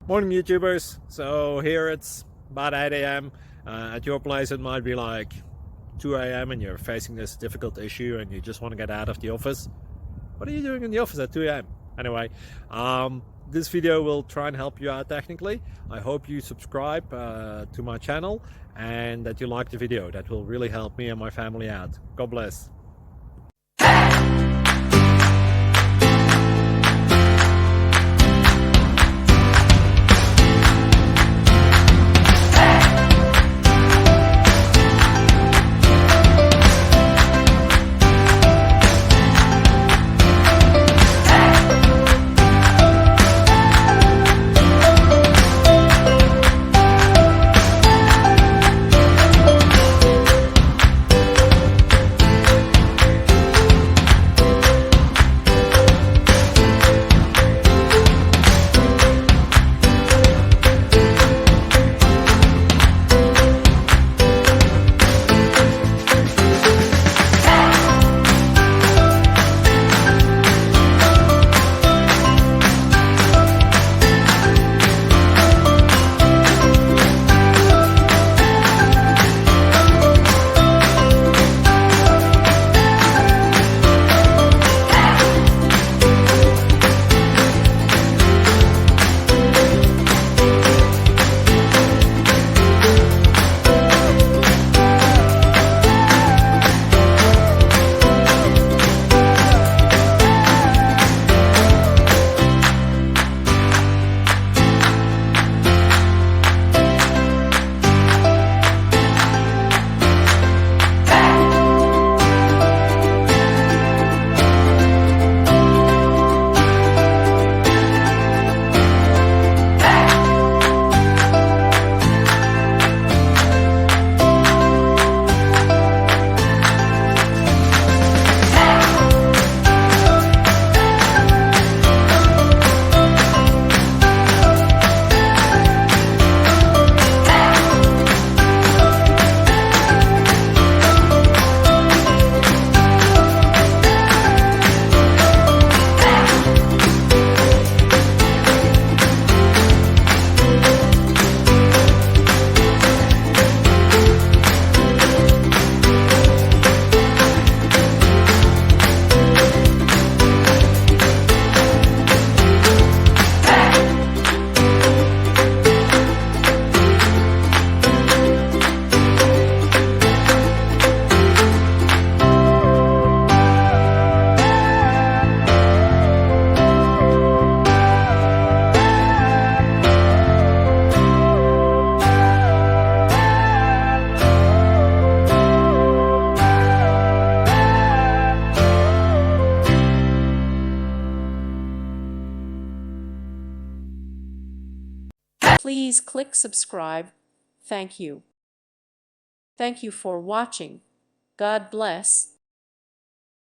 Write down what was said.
Morning YouTubers. So here it's about 8 a.m. At your place it might be like 2 a.m. and you're facing this difficult issue and you just want to get out of the office. What are you doing in the office at 2 a.m.? Anyway, this video will try and help you out technically. I hope you subscribe to my channel and that you like the video. That will really help me and my family out. God bless. Please click subscribe. Thank you. Thank you for watching. God bless.